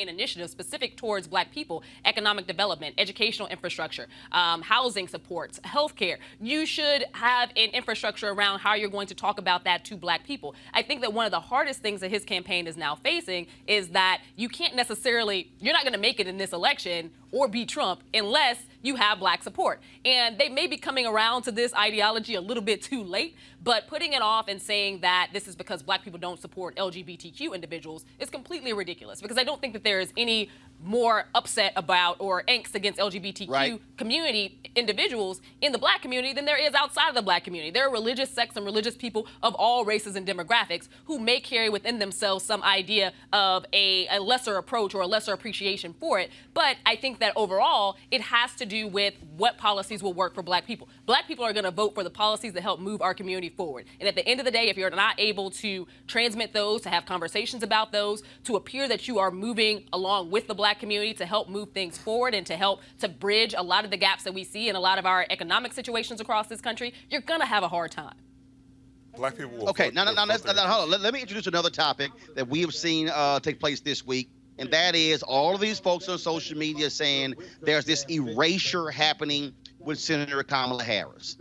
S4: initiative specific towards black people, economic development, educational infrastructure, housing supports, healthcare, you should have an infrastructure around how you're going to talk about that to black people. I think that one of the hardest things that his campaign is now facing is that you're not going to make it in this election or beat Trump unless you have black support. And they may be coming around to this ideology a little bit too late, but putting it off and saying that this is because black people don't support LGBTQ individuals is completely ridiculous, because I don't think that there is any more upset about or angst against LGBTQ community individuals in the black community than there is outside of the black community. There are religious sects and religious people of all races and demographics who may carry within themselves some idea of a lesser approach or a lesser appreciation for it. But I think that overall, it has to do with what policies will work for black people. Black people are going to vote for the policies that help move our community forward. And at the end of the day, if you're not able to transmit those, to have conversations about those, to appear that you are moving along with the black community to help move things forward and to help to bridge a lot of the gaps that we see in a lot of our economic situations across this country, you're going to have a hard time.
S3: Black people will
S1: Okay,
S3: vote,
S1: now hold on. Let me introduce another topic that we have seen take place this week. And that is all of these folks on social media saying there's this erasure happening with Senator Kamala Harris.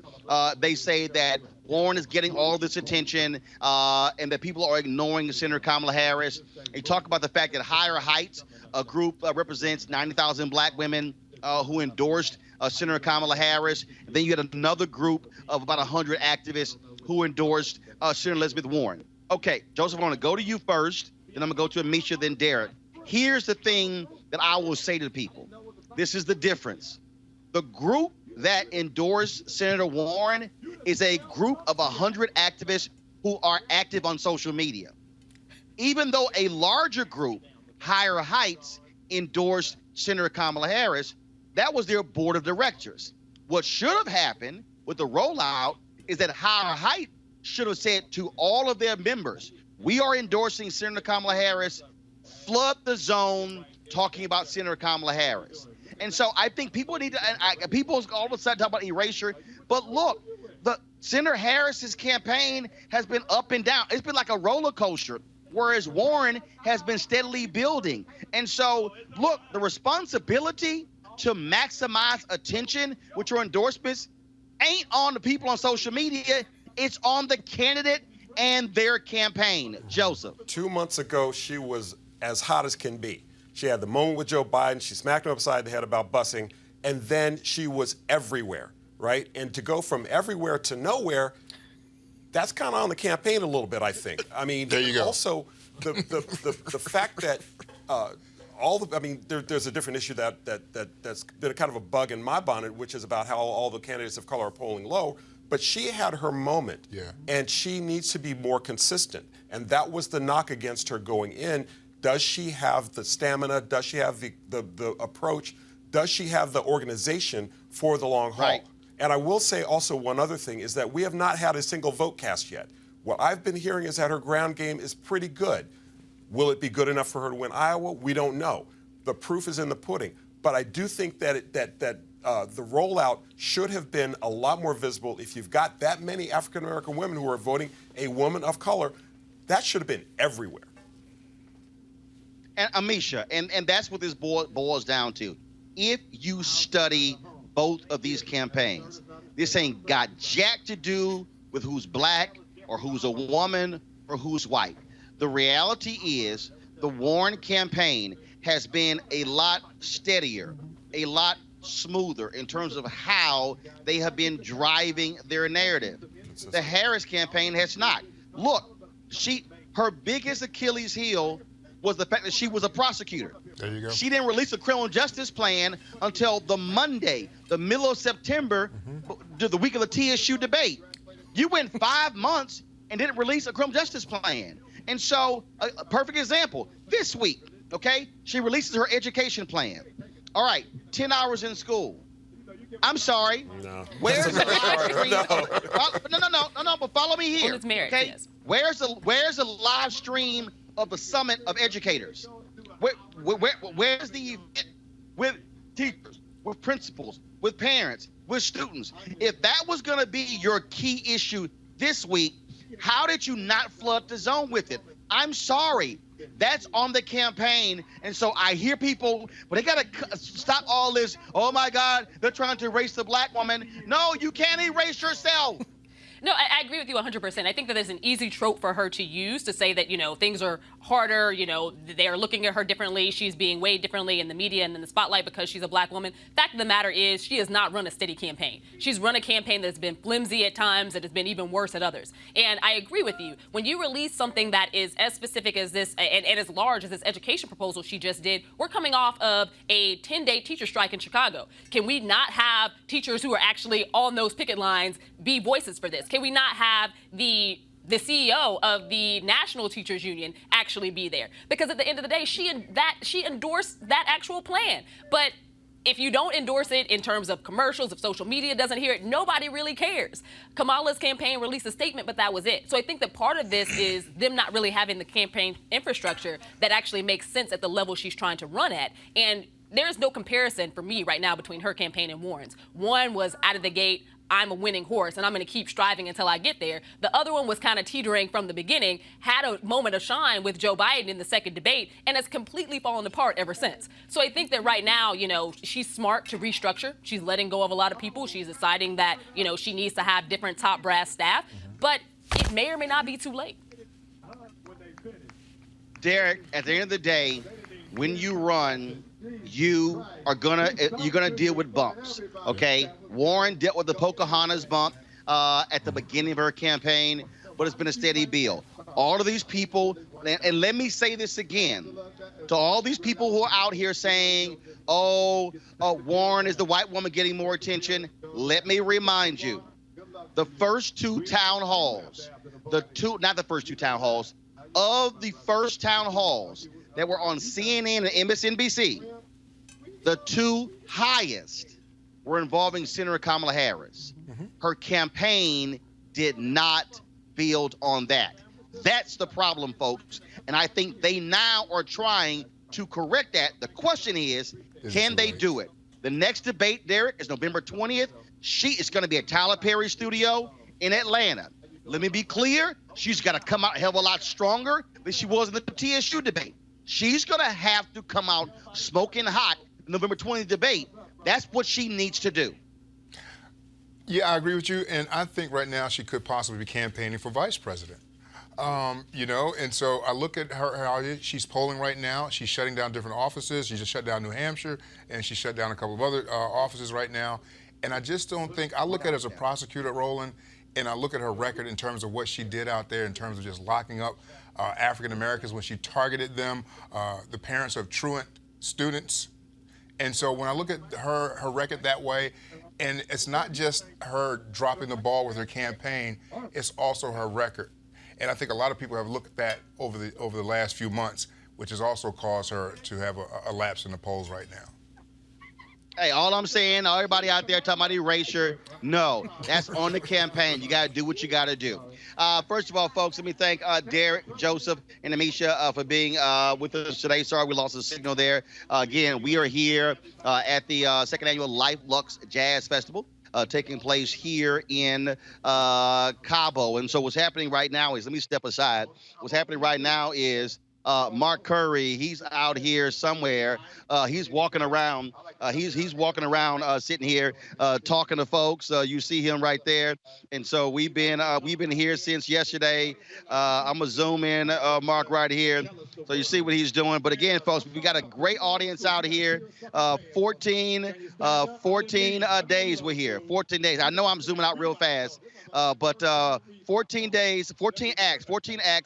S1: They say that Warren is getting all this attention and that people are ignoring Senator Kamala Harris. They talk about the fact that Higher Heights, a group represents 90,000 black women who endorsed Senator Kamala Harris. And then you had another group of about 100 activists who endorsed Senator Elizabeth Warren. Okay, Joseph, I want to go to you first, then I'm going to go to Amisha, then Derek. Here's the thing that I will say to people. This is the difference. The group that endorsed Senator Warren is a group of 100 activists who are active on social media. Even though a larger group, Higher Heights, endorsed Senator Kamala Harris, that was their board of directors. What should have happened with the rollout is that Higher Heights should have said to all of their members, we are endorsing Senator Kamala Harris, flood the zone talking about Senator Kamala Harris. And so I think people need to, people all of a sudden talk about erasure, but look, Senator Harris's campaign has been up and down. It's been like a roller coaster, whereas Warren has been steadily building. And so, look, the responsibility to maximize attention with your endorsements ain't on the people on social media. It's on the candidate and their campaign. Joseph.
S3: 2 months ago, she was as hot as can be. She had the moment with Joe Biden. She smacked him upside the head about busing. And then she was everywhere, right? And to go from everywhere to nowhere, that's kind of on the campaign a little bit, I think. I mean,
S5: there you go.
S3: Also, the fact that there's a different issue that's been kind of a bug in my bonnet, which is about how all the candidates of color are polling low. But she had her moment, and she needs to be more consistent. And that was the knock against her going in. Does she have the stamina? Does she have the approach? Does she have the organization for the long haul?
S1: Right.
S3: And I will say also one other thing is that we have not had a single vote cast yet. What I've been hearing is that her ground game is pretty good. Will it be good enough for her to win Iowa? We don't know. The proof is in the pudding. But I do think that the rollout should have been a lot more visible. If you've got that many African-American women who are voting a woman of color, that should have been everywhere.
S1: And Amisha, and that's what this boils down to. If you study both of these campaigns, this ain't got jack to do with who's black or who's a woman or who's white. The reality is the Warren campaign has been a lot steadier, a lot smoother in terms of how they have been driving their narrative. The Harris campaign has not. Look, her biggest Achilles heel was the fact that she was a prosecutor.
S5: There you go.
S1: She didn't release a criminal justice plan until the Monday, the middle of September, the week of the TSU debate. You went 5 months and didn't release a criminal justice plan. And so, a perfect example, this week, okay, she releases her education plan. All right, 10 hours in school. I'm sorry.
S3: No.
S1: Where's the live stream? No, but follow me here.
S4: On its merits,
S1: okay?
S4: yes.
S1: Where's the live stream of the Summit of Educators? Where's the event with teachers, with principals, with parents, with students? If that was going to be your key issue this week, how did you not flood the zone with it? I'm sorry. That's on the campaign. And so I hear people, but they got to stop all this. Oh, my God, they're trying to erase the black woman. No, you can't erase yourself.
S4: No, I agree with you 100%. I think that there's an easy trope for her to use to say that, things are harder, they are looking at her differently. She's being weighed differently in the media and in the spotlight because she's a black woman. Fact of the matter is she has not run a steady campaign. She's run a campaign that's been flimsy at times and has been even worse at others. And I agree with you. When you release something that is as specific as this and as large as this education proposal she just did, we're coming off of a 10-day teacher strike in Chicago. Can we not have teachers who are actually on those picket lines be voices for this? Can we not have the CEO of the National Teachers Union actually be there? Because at the end of the day, she endorsed that actual plan. But if you don't endorse it in terms of commercials, if social media doesn't hear it, nobody really cares. Kamala's campaign released a statement, but that was it. So I think that part of this is them not really having the campaign infrastructure that actually makes sense at the level she's trying to run at. And there's no comparison for me right now between her campaign and Warren's. One was out of the gate, I'm a winning horse and I'm going to keep striving until I get there. The other one was kind of teetering from the beginning, had a moment of shine with Joe Biden in the second debate, and has completely fallen apart ever since. So I think that right now, she's smart to restructure. She's letting go of a lot of people. She's deciding that, she needs to have different top brass staff, but it may or may not be too late.
S1: Derek, at the end of the day, when you run, you're gonna deal with bumps, okay? Warren dealt with the Pocahontas bump at the beginning of her campaign, but it's been a steady build. All of these people, and let me say this again, to all these people who are out here saying, Warren is the white woman getting more attention, let me remind you, the first two town halls, not the first two town halls, of the first town halls that were on CNN and MSNBC, the two highest were involving Senator Kamala Harris. Her campaign did not build on that. That's the problem, folks. And I think they now are trying to correct that. The question is can they do it? The next debate, Derek, is November 20th. She is going to be at Tyler Perry Studio in Atlanta. Let me be clear. She's got to come out a hell of a lot stronger than she was in the TSU debate. She's going to have to come out smoking hot in November 20th debate. That's what she needs to do.
S5: Yeah, I agree with you. And I think right now she could possibly be campaigning for vice president. And so I look at her, how she's polling right now. She's shutting down different offices. She just shut down New Hampshire, and she shut down a couple of other offices right now. And I just don't think, I look at her as a prosecutor, Roland, and I look at her record in terms of what she did out there in terms of just locking up African Americans when she targeted them, the parents of truant students. And so when I look at her record that way, and it's not just her dropping the ball with her campaign, it's also her record. And I think a lot of people have looked at that over the last few months, which has also caused her to have a lapse in the polls right now.
S1: Hey, all I'm saying, everybody out there talking about erasure, no, that's on the campaign. You got to do what you got to do. First of all, folks, let me thank Derek, Joseph, and Amisha for being with us today. Sorry we lost the signal there. Again, we are here at the second annual Luxe Jazz Festival taking place here in Cabo. And so what's happening right now is, let me step aside. What's happening right now is Mark Curry, he's out here somewhere. He's walking around. He's walking around, sitting here, talking to folks. You see him right there. And so we've been here since yesterday. I'm gonna zoom in, Mark, right here, so you see what he's doing. But again, folks, we got a great audience out here. 14 days we're here. 14 days. I know I'm zooming out real fast, but 14 days, 14 acts,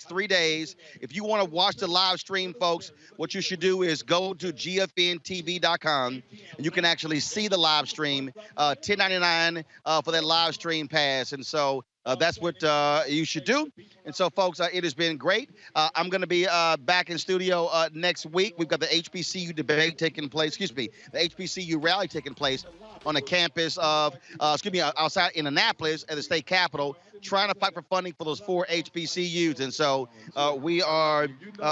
S1: 3 days. If you want to watch the live stream, folks, what you should do is go to gfntv.com, and you can actually see the live stream. $10.99 for that live stream pass, and so that's what you should do. And so, folks, it has been great. I'm going to be back in studio next week. We've got the HBCU debate taking place. The HBCU rally taking place on the campus of, outside in Annapolis at the state capitol, trying to fight for funding for those 4 HBCUs. And so we are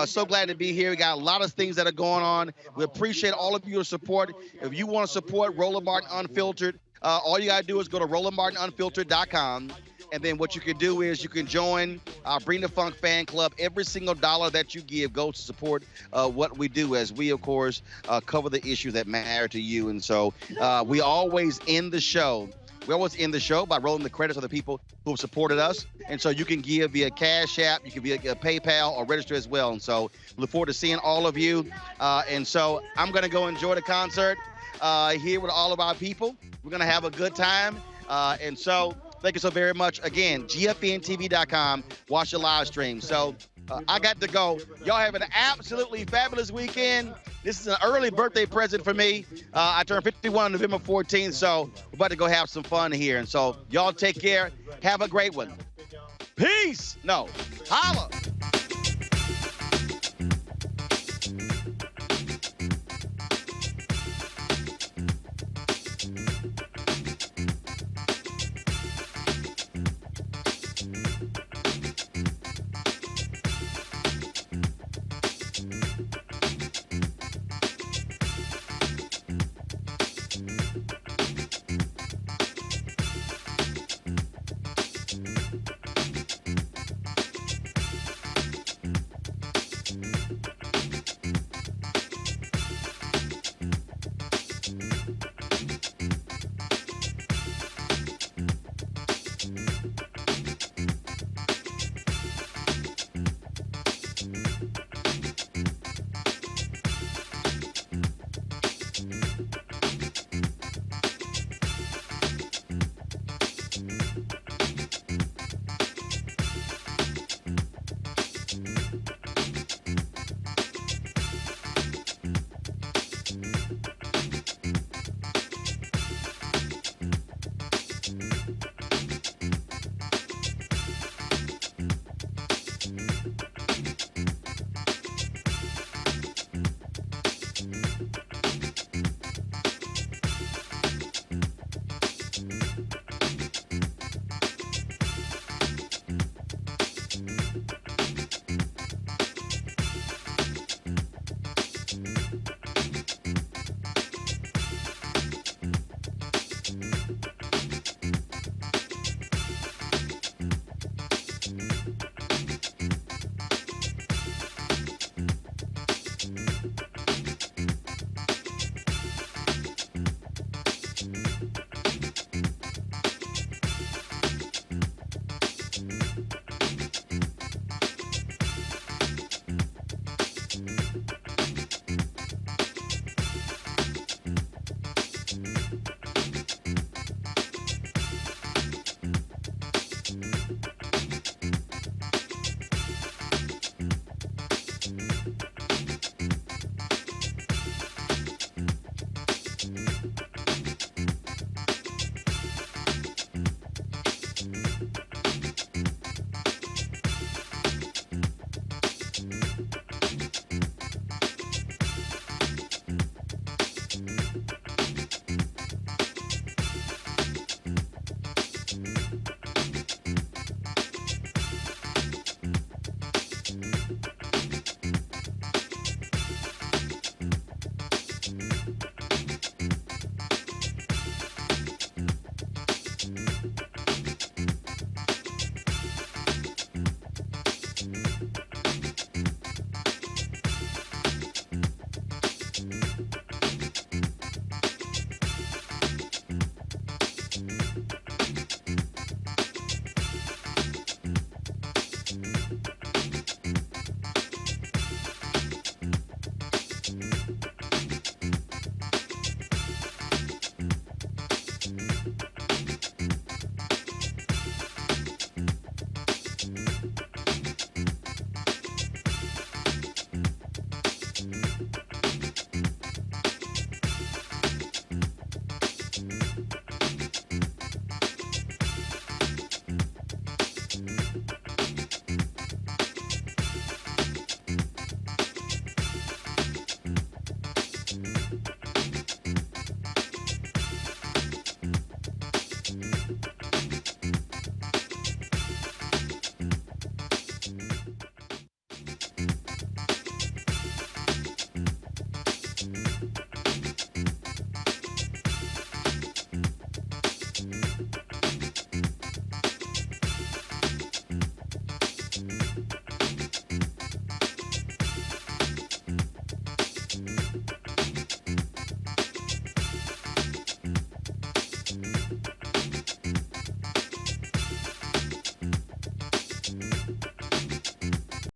S1: so glad to be here. We got a lot of things that are going on. We appreciate all of your support. If you want to support Roland Martin Unfiltered, all you got to do is go to RolandMartinUnfiltered.com. And then what you can do is you can join our Bring the Funk fan club. Every single dollar that you give goes to support what we do, as we, of course, cover the issues that matter to you. And so we always end the show. We always end the show by rolling the credits of the people who have supported us. And so you can give via Cash App, you can via PayPal, or register as well. And so look forward to seeing all of you. And so I'm going to go enjoy the concert here with all of our people. We're going to have a good time. And so thank you so very much. Again, gfntv.com. Watch the live stream. So I got to go. Y'all have an absolutely fabulous weekend. This is an early birthday present for me. I turned 51 on November 14th, so we're about to go have some fun here. And so y'all take care. Have a great one. Peace. No. Holla.